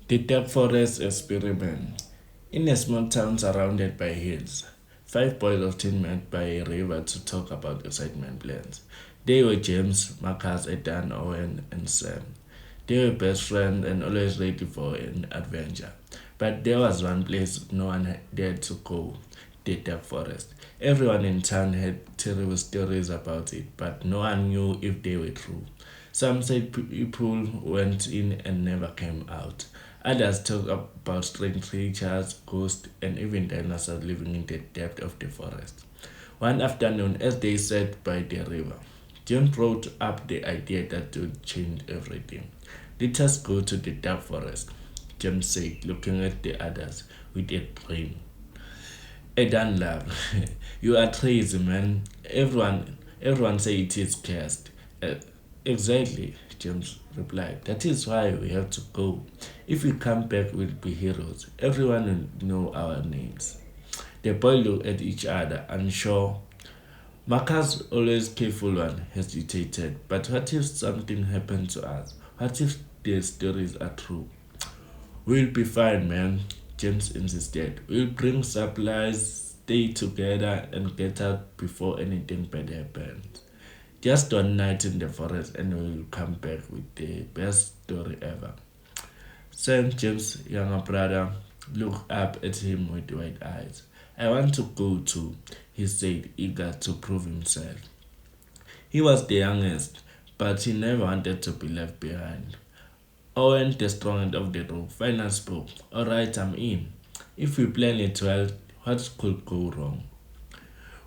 The Dark Forest Experiment. In a small town surrounded by hills, five boys often met by a river to talk about excitement plans. They were James, Marcus, Ethan, Owen, and Sam. They were best friends and always ready for an adventure. But there was one place no one dared to go, the Dark Forest. Everyone in town had terrible stories about it, but no one knew if they were true. Some said people went in and never came out. Others talked about strange creatures, ghosts, and even dinosaurs living in the depth of the forest. One afternoon, as they sat by the river, John brought up the idea that would change everything. Let us go to the dark forest, James said, looking at the others with a grin. Edan laughed. You are crazy, man. Everyone say it is cursed. "Uh, exactly, James replied. That is why we have to go. If we come back, we'll be heroes. Everyone will know our names." The boys looked at each other, unsure. Marcus, always careful one, hesitated. But what if something happened to us? What if the stories are true? We'll be fine, man, James insisted. We'll bring supplies, stay together, and get out before anything bad happens. Just one night in the forest, and we'll come back with the best story ever. Sam, James' younger brother, looked up at him with wide eyes. I want to go too, he said, eager to prove himself. He was the youngest, but he never wanted to be left behind. Owen, the strongest of the group, finally spoke. Alright, I'm in. If we plan it well, what could go wrong?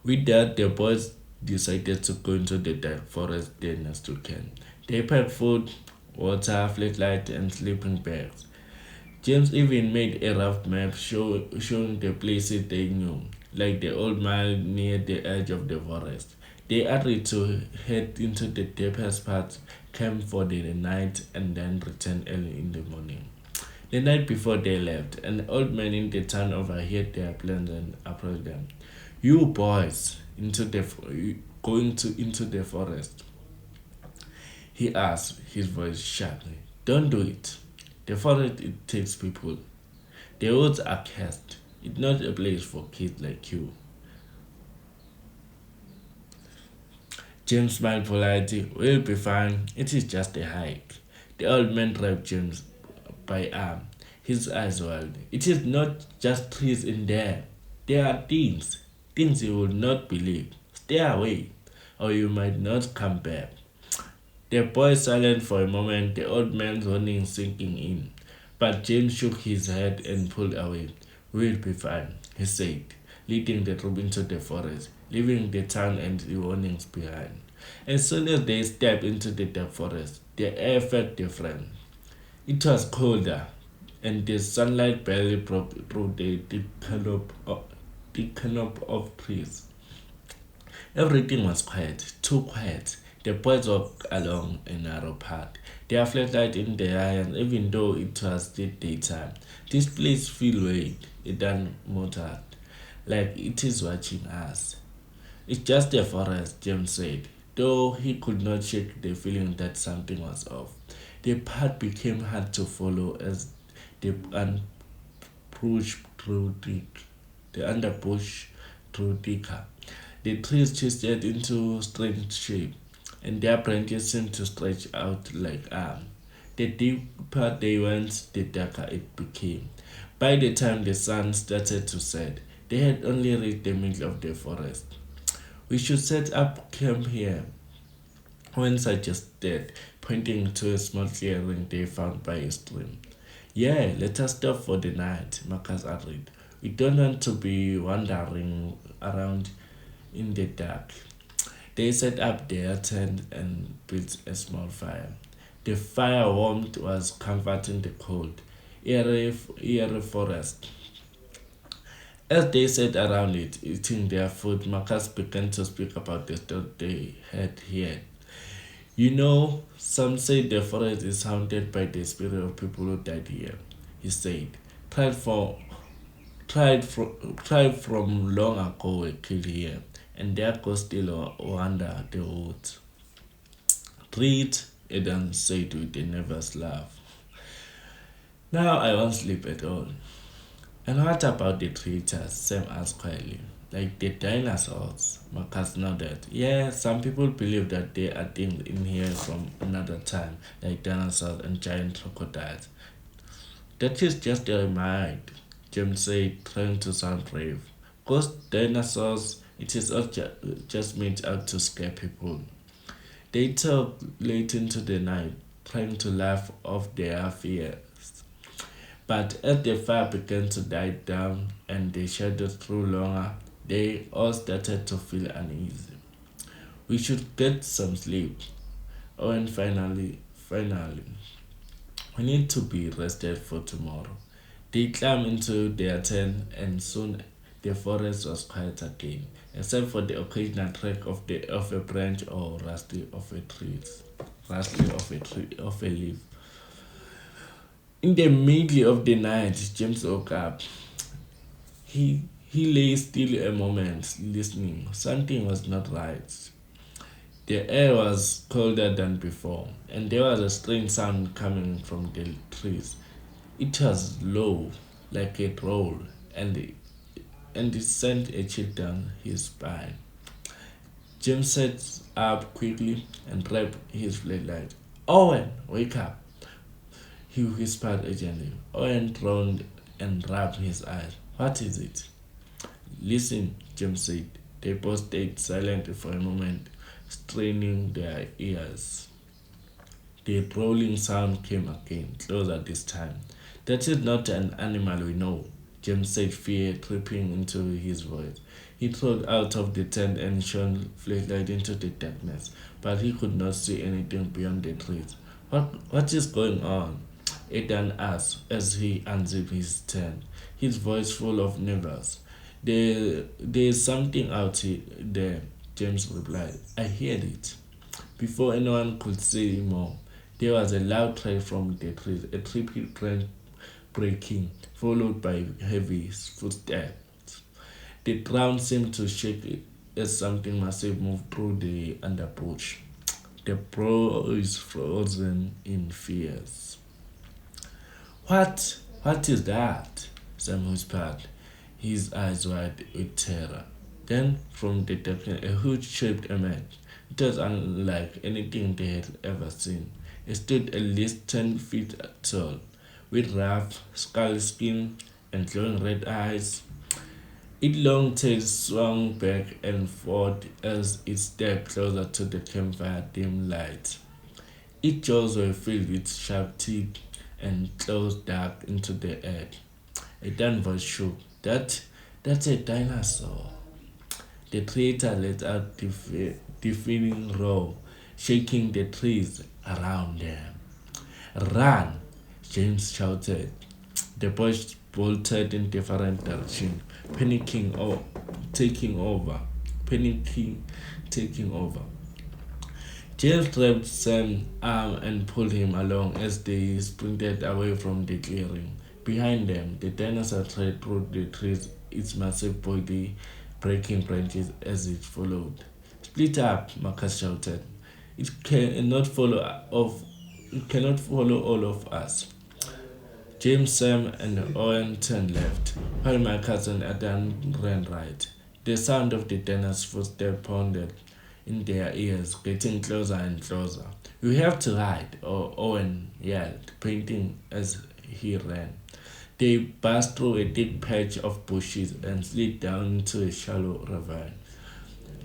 With that, the boys decided to go into the dark forest the next weekend. They packed food, water, flashlight, and sleeping bags. James even made a rough map showing the places they knew, like the old mile near the edge of the forest. They agreed to head into the deepest part, camp for the night, and then return early in the morning. The night before they left, an old man in the town overheard their plans and approached them. You boys, into the forest? He asked, his voice sharply. Don't do it. The forest it takes people. The woods are cursed. It's not a place for kids like you. James smiled politely. We'll be fine. It is just a hike. The old man grabbed James by arm. His eyes widened. It is not just trees in there. There are things you will not believe. Stay away, or you might not come back. The boy silent for a moment, the old man's warning sinking in. But James shook his head and pulled away. We'll be fine, he said, leading the group into the forest, leaving the town and the warnings behind. As soon as they stepped into the dark forest, the air felt different. It was colder, and the sunlight barely broke through the thick canopy of trees. Everything was quiet, too quiet. The boys walked along a narrow path, their flashlight in their hands, even though it was still daytime. This place feels weird, it done muttered, like it is watching us. It's just a forest, James said, though he could not shake the feeling that something was off. The path became hard to follow as the underbrush grew thick. The underbrush grew thicker. The trees twisted into strange shapes, and their branches seemed to stretch out like arms. The deeper they went, the darker it became. By the time the sun started to set, they had only reached the middle of the forest. We should set up camp here, Owen suggested, pointing to a small clearing they found by a stream. Yeah, let us stop for the night, Marcus agreed. We don't want to be wandering around in the dark. They set up their tent and built a small fire. The fire warmth was comforting the cold, eerie forest. As they sat around it, eating their food, Marcus began to speak about the story they had heard. You know, some say the forest is haunted by the spirit of people who died here, he said. Tried for tried from long ago were killed here, and their ghosts still wander the woods. Treat, Eden said with a nervous laugh. Now I won't sleep at all. And what about the creatures? Sam asked quietly. Like the dinosaurs? Marcus nodded. Yeah, some people believe that there are things in here from another time, like dinosaurs and giant crocodiles. That is just a mind, Jim said, trying to sound brave. Ghost dinosaurs, it is all just made out to scare people. They talked late into the night, trying to laugh off their fears. But as the fire began to die down and the shadows grew longer, they all started to feel uneasy. We should get some sleep. Oh, and finally, we need to be rested for tomorrow. They climbed into their tent and soon the forest was quiet again, except for the occasional crack of a branch or rustling of a leaf. In the middle of the night, James woke up. He lay still a moment, listening. Something was not right. The air was colder than before, and there was a strange sound coming from the trees. It was low, like a roll, and it sent a chill down his spine. James sat up quickly and grabbed his flashlight. Owen, wake up! He whispered urgently. Owen groaned and rubbed his eyes. What is it? Listen, James said. They both stayed silent for a moment, straining their ears. The rolling sound came again, closer this time. That is not an animal we know, James said, fear creeping into his voice. He crawled out of the tent and shone flashlight into the darkness, but he could not see anything beyond the trees. What is going on? Ethan asked as he unzipped his tent, his voice full of nervous. There is something there, James replied. I heard it. Before anyone could say more, there was a loud cry from the trees, a trippy crunch breaking, followed by heavy footsteps. The ground seemed to shake as something massive moved through the underbrush. The boys frozen in fears. What? What is that? Sam whispered, his eyes wide with terror. Then, from the darkness, a huge shape emerged. It was unlike anything they had ever seen. It stood at least 10 feet tall, with rough skull skin and glowing red eyes. Its long tail swung back and forth as it stepped closer to the campfire dim light. Its jaws were filled with sharp teeth and claws dug into the earth. A dumb voice shook. That's a dinosaur. The creator let out deafening roar, shaking the trees around them. Run! James shouted. The boys bolted in different directions, taking over. Panicking, taking over. James grabbed Sam's arm and pulled him along as they sprinted away from the clearing. Behind them, the dinosaur trailed through the trees, its massive body breaking branches as it followed. Split up, Marcus shouted. It cannot follow of it cannot follow all of us. James, Sam, and Owen turned left, while Marcus and Adam ran right. The sound of the dinosaur's footsteps pounded in their ears, getting closer and closer. We have to hide, Owen yelled, pointing as he ran. They passed through a thick patch of bushes and slid down into a shallow ravine.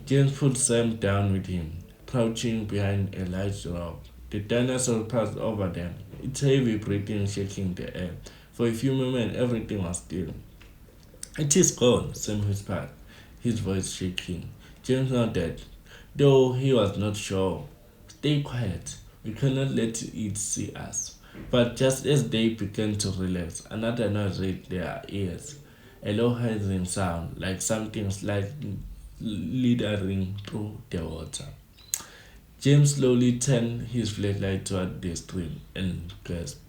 James put Sam down with him, crouching behind a large rock. The dinosaur passed over them, its heavy breathing shaking the air. For a few moments, everything was still. It is gone, Sam whispered, his voice shaking. James nodded, though he was not sure. Stay quiet. We cannot let it see us. But just as they began to relax, another noise reached their ears. A low hissing sound, like something slithering through the water. James slowly turned his flashlight toward the stream and gasped.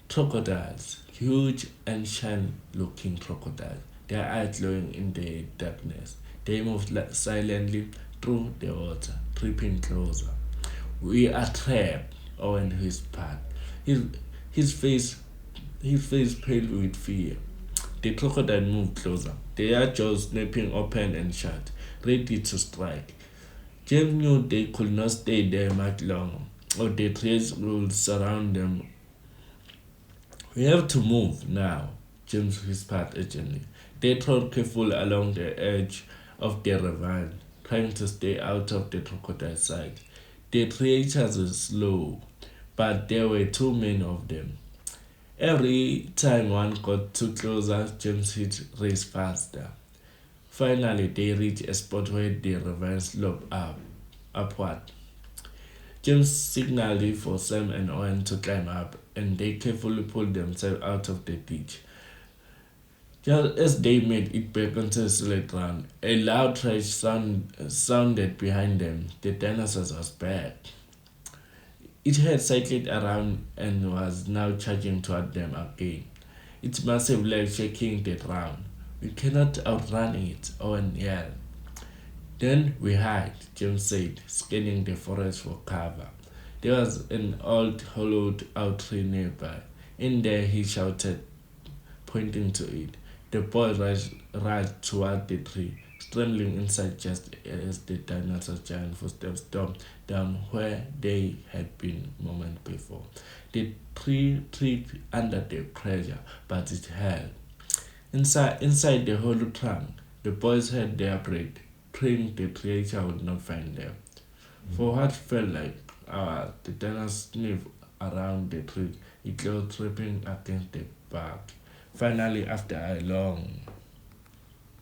Crocodiles, huge ancient looking crocodiles, their eyes glowing in the darkness. They moved silently through the water, creeping closer. We are trapped, Owen whispered, his face his face pale with fear. The crocodile moved closer, their jaws snapping open and shut, ready to strike. James knew they could not stay there much longer, or the trees would surround them. "We have to move now," James whispered urgently. They trod carefully along the edge of the ravine, trying to stay out of the crocodile's sight. The creatures were slow, but there were too many of them. Every time one got too closer, James hit race faster. Finally, they reached a spot where the ravine sloped upward. James signaled for Sam and Owen to climb up, and they carefully pulled themselves out of the ditch. Just as they made it back onto the solid ground, a loud crash sounded behind them. The dinosaur was back. It had cycled around and was now charging toward them again, its massive legs shaking the ground. "We cannot outrun it," Owen yelled. "Then we hide," James said, scanning the forest for cover. There was an old hollowed out tree nearby. "In there," he shouted, pointing to it. The boys rushed toward the tree, scrambling inside just as the dinosaur's giant footsteps stomped down where they had been moments before. The tree tripped under the pressure, but it held. Inside the hollow trunk, the boys held their breath, praying the creature would not find them. For what felt like hours, the dinosaur sniffed around the tree, its claws tripping against the bark. Finally, after a long